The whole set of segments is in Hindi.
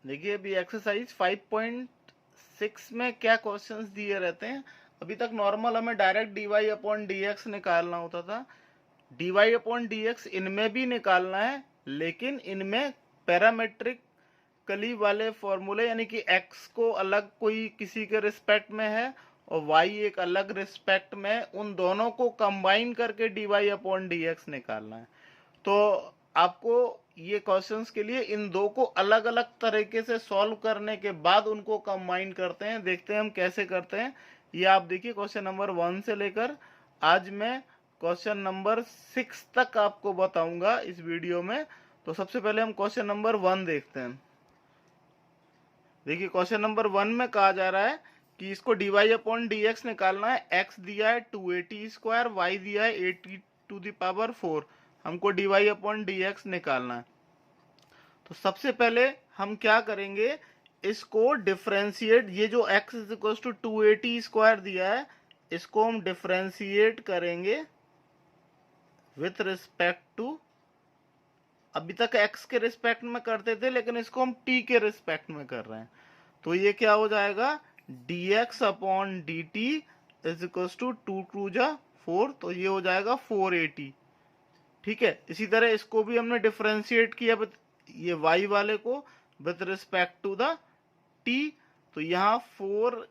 देखिए अभी एक्सरसाइज 5.6 में क्या क्वेश्चंस दिए रहते हैं। अभी तक नॉर्मल हमें डायरेक्ट dy अपॉन dx निकालना होता था। dy अपॉन dx इनमें भी निकालना है, लेकिन इनमें पैरामेट्रिकली वाले फॉर्मूले, यानी कि x को अलग कोई किसी के रिस्पेक्ट में है और y एक अलग रिस्पेक्ट में, उन दोनों को कंबाइन करके dy अपॉन dx निकालना है। तो आपको ये क्वेश्चंस के लिए इन दो को अलग अलग तरीके से सॉल्व करने के बाद उनको कंबाइन करते हैं। देखते हैं हम कैसे करते हैं। ये आप देखिए क्वेश्चन नंबर 1 से लेकर आज मैं क्वेश्चन नंबर 6 तक आपको बताऊंगा इस वीडियो में। तो सबसे पहले हम क्वेश्चन नंबर 1 देखते हैं। देखिए क्वेश्चन नंबर 1 में कहा जा रहा है कि इसको dy अपॉन dx निकालना है। x दिया है 280 स्क्वायर, y दिया है 80 टू द पावर 4। हमको dy अपॉन dx निकालना है। तो सबसे पहले हम क्या करेंगे, इसको डिफरेंशिएट, ये जो x is equal to 280 square दिया है, इसको हम डिफरेंशिएट करेंगे विथ रिस्पेक्ट टू, अभी तक x के रिस्पेक्ट में करते थे लेकिन इसको हम t के रिस्पेक्ट में कर रहे हैं। तो ये क्या हो जाएगा, dx upon dt is equal to 2 जा 4, तो ये हो जाएगा 480। ठीक है, इसी तरह इसको भी हमने डिफरेंशिएट किया ये y वाले को with respect to the t। तो यहाँ 4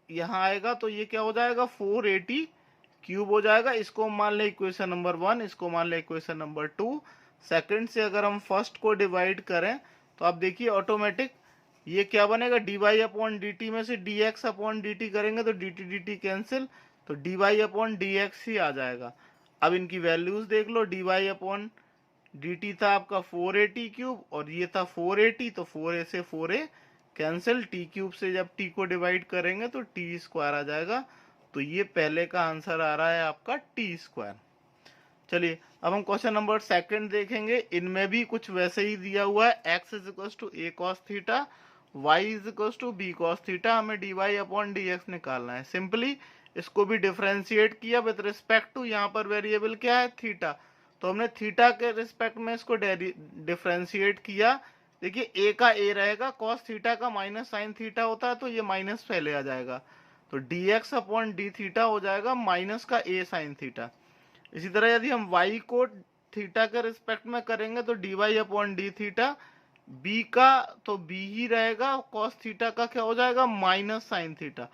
यहाँ आएगा तो ये क्या हो जाएगा 480 क्यूब हो जाएगा। इसको मान ले इक्वेशन नंबर 1, इसको मान ले इक्वेशन नंबर 2। सेकंड से अगर हम फर्स्ट को डिवाइड करें तो आप देखिए ऑटोमेटिक ये क्या बनेगा, dy अपॉन dt में से dx अपॉन dt करेंगे तो dt dt कैंसिल, तो dy अपॉन dx ही आ जाएगा। अब इनकी वैल्यूज देख लो, dy अपॉन dt था आपका 480 क्यूब और ये था 480, तो 4a से 4a कैंसिल, t क्यूब से जब t को डिवाइड करेंगे तो t स्क्वायर आ जाएगा। तो ये पहले का आंसर आ रहा है आपका t स्क्वायर। चलिए अब हम क्वेश्चन नंबर सेकंड देखेंगे। इनमें भी कुछ वैसे ही दिया हुआ है, x is equal to a cos theta, y is equal to b cos theta. हमें dy अपॉन dx निकालना है। सिंपली इसको भी डिफरेंशिएट किया विद रिस्पेक्ट टू, यहाँ पर वेरिएबल क्या है थीटा, तो हमने थीटा के रिस्पेक्ट में इसको डिफरेंशिएट किया। देखिए a का a रहेगा, cos थीटा का माइनस साइन थीटा होता है तो ये माइनस पहले आ जाएगा, तो dx अपॉन d थीटा हो जाएगा माइनस का a साइन थीटा। इसी तरह यदि हम y को थीटा के रिस्पेक्ट में करेंगे तो dy upon d theta, b का तो b ही रहेगा, cos थीटा का क्या हो जाएगा माइनस साइन थीटा,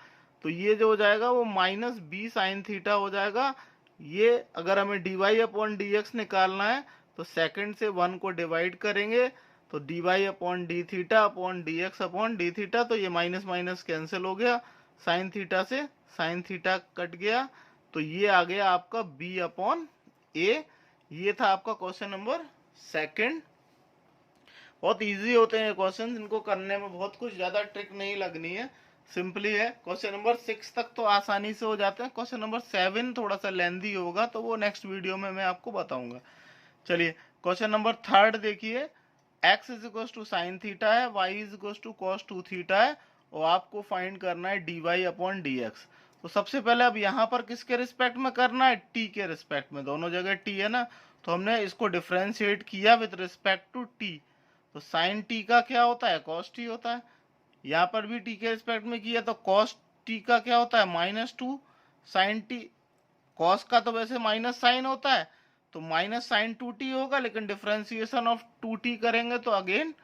तो ये जो हो जाएगा वो माइनस b साइन थीटा हो जाएगा। ये अगर हमें dy अपॉन dx निकालना है तो सेकंड से 1 को डिवाइड करेंगे तो dy upon d theta upon dx upon d theta, तो ये माइनस माइनस कैंसिल हो गया, साइन थीटा से साइन थीटा कट गया, तो ये आ गया आपका b अपॉन a। ये था आपका क्वेश्चन नंबर सेकंड। बहुत इजी होते हैं क्वेश्चन, इनको करने में बहुत कुछ ज्यादा ट्रिक नहीं लगनी है, सिंपली है। क्वेश्चन नंबर 6 तक तो आसानी से हो जाते हैं। क्वेश्चन नंबर 7 थोड़ा सा लेंदी होगा तो वो नेक्स्ट वीडियो में मैं आपको बताऊंगा। चलिए क्वेश्चन नंबर थर्ड देखिए, x is equal to sine theta है, y is equal to cos 2 theta है और आपको फाइंड करना है dy अपॉन dx। तो सबसे पहले अब यहाँ पर किसके रिस्पेक्ट में करना है, t के रिस्पेक्ट में, दोनों जगह t है ना, तो हमने इसको डिफरेंशिएट किया विद रिस्पेक्ट टू t। तो साइन t का क्या होता है कॉस t होता है, यहाँ पर भी t के रिस्पेक्ट में किया तो कॉस t का क्या होता है -2 साइन t। कॉस का तो वैसे माइनस साइन होता है तो माइनस साइन 2t होगा, लेकिन डिफरेंशिएशन ऑफ 2t करेंगे तो अगेन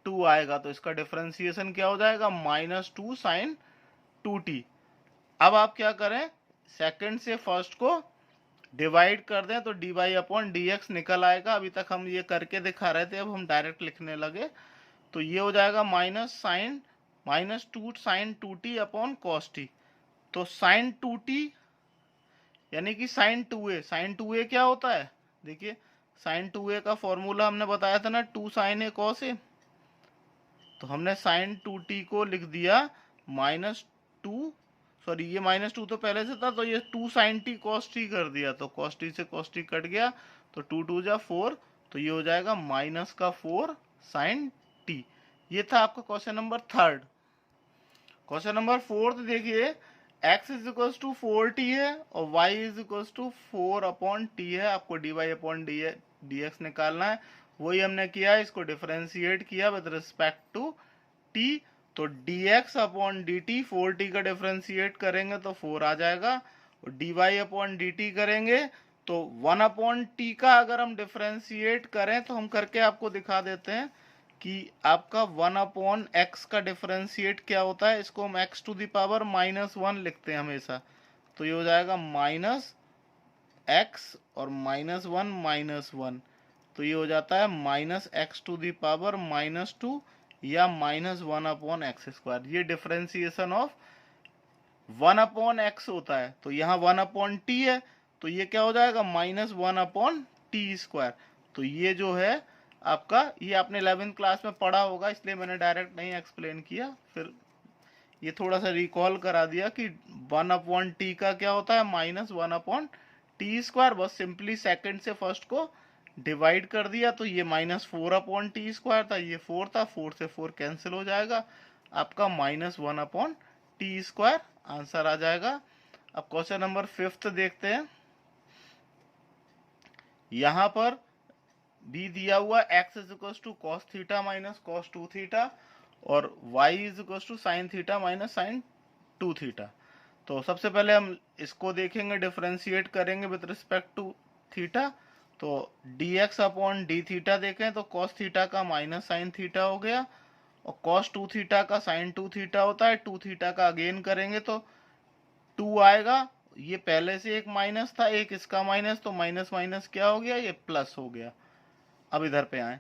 2 आएगा, तो इसका डिफरेंशिएशन क्या हो जाएगा -2 साइन 2t। अब आप क्या करें, सेकंड से फर्स्ट को डिवाइड कर दें तो dy अपॉन dx निकल आएगा। अभी तक हम ये करके दिखा रहे थे, अब हम डायरेक्ट लिखने लगे, तो ये हो जाएगा -2 sine 2t upon cos t। तो साइन 2t यानी कि साइन 2a, साइन 2a क्या होता है, देखिए साइन 2a का फॉर्मूला हमने बताया था ना 2 साइन a कॉस a, तो हमने साइन 2t को लिख दिया -2, सॉरी ये -2 तो पहले से था तो ये 2 साइन t कॉस t कर दिया, तो कॉस t से कॉस t कट गया तो 2 2 जा 4, तो ये हो जाएगा माइनस का 4 साइन t। ये था आपका question number third. Question number fourth देखिए, x is equal to 4t है और y is equal to 4 upon t है। आपको dy अपॉन dx निकालना है, वही हमने किया है, इसको डिफरेंशिएट किया विद रिस्पेक्ट टू टी, तो dx अपॉन dt 4t का डिफ्रेंशिएट करेंगे तो 4 आ जाएगा, और dy अपॉन dt करेंगे तो 1 अपॉन टी का अगर हम डिफ्रेंशिएट करें तो हम करके आपको दिखा देते हैं कि आपका 1 अपॉन एक्स का डिफ्रेंशिएट क्या होता है। इसको हम x टू द पावर -1 लिखते हैं हमेशा, तो ये हो जाएगा माइनस एक्स और -1, तो ये हो जाता है minus x to the power -2 या -1 अपॉन एक्स स्क्वायर। ये डिफरेंशिएशन ऑफ 1 अपॉन एक्स होता है, तो यहाँ 1 अपॉन टी है, तो ये क्या हो जाएगा -1 अपॉन टी स्क्वायर। तो ये जो है आपका, ये आपने 11th क्लास में पढ़ा होगा, इसलिए मैंने डायरेक्ट नहीं एक्सप्लेन किया, फिर ये थोड़ा सा रिकॉल करा दिया कि 1 अपॉन टी का क्या होता है -1 अपॉन टी स्क्वायर। बस सिंपली सेकंड से फर्स्ट को डिवाइड कर दिया, तो ये -4 अपॉन टी स्क्वायर था, ये 4 था, 4 से 4 कैंसिल हो जाएगा, आपका -1 अपॉन टी स्क्वायर आंसर आ जाएगा। अब क्वेश्चन नंबर 5 देखते हैं। यहां पर भी दिया हुआ x is equal to cos theta minus cos 2 theta और y is equal to sine theta minus sine 2 theta. तो सबसे पहले हम इसको देखेंगे, डिफरेंशिएट करेंगे विद रिस्पेक्ट टू थीटा। तो dx अपॉन डी थीटा देखें तो कॉस थीटा का माइनस साइन थीटा हो गया, और कॉस 2 थीटा का साइन 2 थीटा होता है, 2 थीटा का अगेन करेंगे तो 2 आएगा। ये पहले से एक माइनस था, एक इसका माइनस, तो माइनस माइनस क्या हो गया, ये प्लस हो गया। अब इधर पे आए,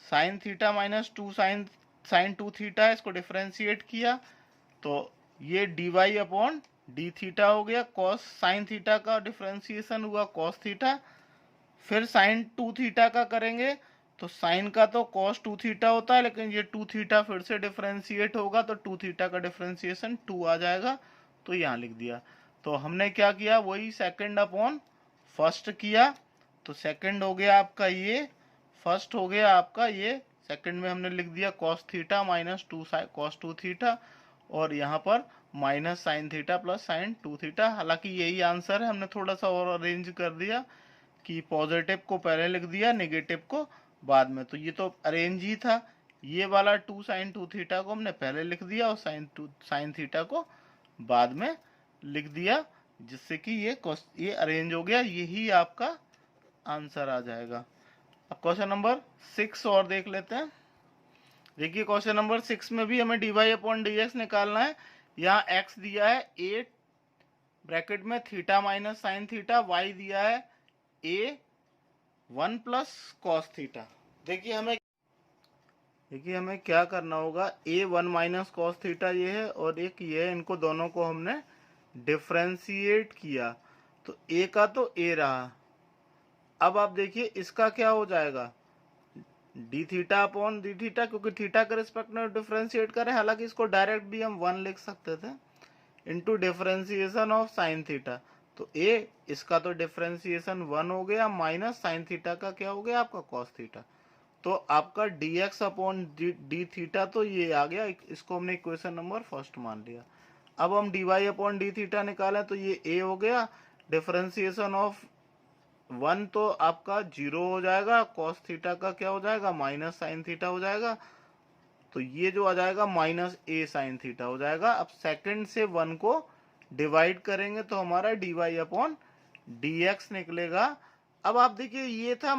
sine theta minus 2 sine 2 theta, इसको डिफरेंशिएट किया तो ये d y upon d theta हो गया। कॉस साइन थीटा का डिफरेंशिएशन हुआ कॉस थीटा, फिर साइन 2 थीटा का करेंगे तो साइन का तो कॉस 2 थीटा होता है, लेकिन ये 2 थीटा फिर से डिफरेंशिएट होगा तो 2 थीटा का डिफरेंशिएशन 2 आ जाएगा, तो यहाँ लिख दिया। तो हमने क्या किया, वही सेकंड अपॉन फर्स्ट किया, तो सेकंड हो गया आपका ये, फर्स्ट हो गया आपका ये, सेकंड में हमने लिख दिया cos theta minus 2 cos 2 theta, और यहाँ पर minus sine theta plus sign 2 theta. हालांकि यही आंसर है, हमने थोड़ा सा और अरेंज कर दिया कि पॉजिटिव को पहले लिख दिया, नेगेटिव को बाद में, तो ये तो अरेंज ही था। ये वाला 2 साइन 2 थीटा को हमने पहले लिख दिया और साइन थीटा को बाद में लिख दिया, जिससे कि ये अरेंज हो गया, यही आपका आंसर आ जाएगा। अब क्वेश्चन नंबर 6 और देख लेते हैं। देखिए क्वेश्चन नंबर 6 में भी हमें d y upon d x निकालना है। यहाँ x दिया है a ब्रैकेट में theta minus sine theta, y दिया है a 1 प्लस कॉस थीटा। देखिए हमें क्या करना होगा, a 1 माइनस कॉस थीटा ये है और एक ये है, इनको दोनों को हमने डिफ्रेंशिएट किया, तो a का तो a रहा। अब आप देखिए इसका क्या हो जाएगा, D theta upon d theta, क्योंकि थीटा के रिस्पेक्ट में डिफ्रेंशिएट करें, हालांकि इसको डायरेक्ट भी हम 1 लिख सकते थे, into differentiation of sine theta, तो ए इसका तो डिफ्रेंशिएशन 1 हो गया, माइनस साइन थीटा का क्या हो गया आपका कॉस थीटा। तो आपका dx अपॉन डी थीटा तो ये आ गया, इसको हमने इक्वेशन नंबर फर्स्ट मान लिया। अब हम d y upon d theta निकालें तो ये a हो गया, डिफ्रेंशिएशन ऑफ 1 तो आपका 0 हो जाएगा, कॉस थीटा का क्या हो जाएगा माइनस साइन थीटा हो जाएगा, तो ये जो आ जाएगा माइनस a साइन थीटा हो जाएगा। अब सेकंड से 1 को डिवाइड करेंगे तो हमारा d y upon d x निकलेगा। अब आप देखिए ये था,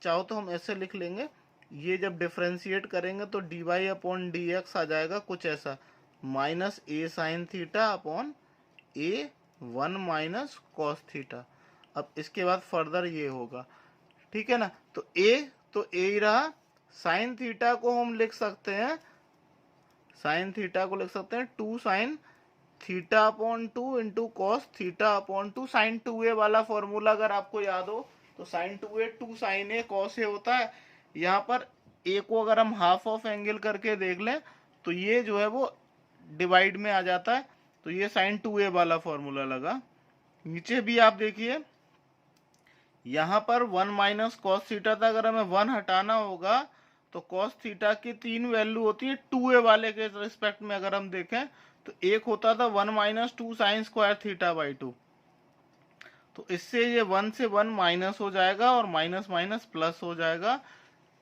चाहो तो हम ऐसे लिख लेंगे, ये जब डिफ्रेंशिएट करेंगे तो d y upon d x आ जाएगा कुछ ऐसा, minus a sine theta upon a 1 minus cos theta. अब इसके बाद फर्दर ये होगा, ठीक है ना, तो a ही रहा। साइन थीटा को हम लिख सकते हैं, साइन थीटा को लिख सकते हैं 2 sine theta upon 2 into cos theta upon 2। Sine 2a वाला फॉर्मूला अगर आपको याद हो तो sine 2a 2 sine a cos a होता है। यहाँ पर a को अगर हम हाफ ऑफ एंगल करके देख लें तो ये जो है वो डिवाइड में आ जाता है, तो ये साइन 2a वाला फॉर्मूला लगा। नीचे भी आप देखिए यहाँ पर 1 माइनस कॉस थीटा था, अगर हमें 1 हटाना होगा तो कॉस थीटा की 3 वैल्यू होती है 2a वाले के रिस्पेक्ट में। अगर हम देखें तो एक होता था 1 minus 2 sine square theta by 2, तो इससे ये 1 से 1 माइनस हो जाएगा और माइनस माइनस प्लस हो जाएगा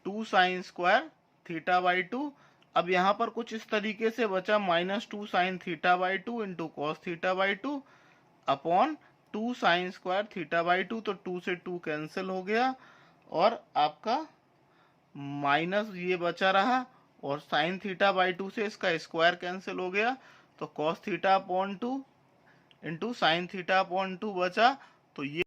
2 साइन स्क्वायर थीटा बाई 2। अब यहाँ पर कुछ इस तरीके से बचा -2 sine theta by 2 into cos theta by 2 upon 2 sine square theta by 2। तो 2 से 2 कैंसिल हो गया और आपका माइनस ये बचा रहा, और साइन थीटा बाई 2 से इसका स्क्वायर कैंसिल हो गया, तो cos theta upon 2 into sine theta upon 2 बचा। तो ये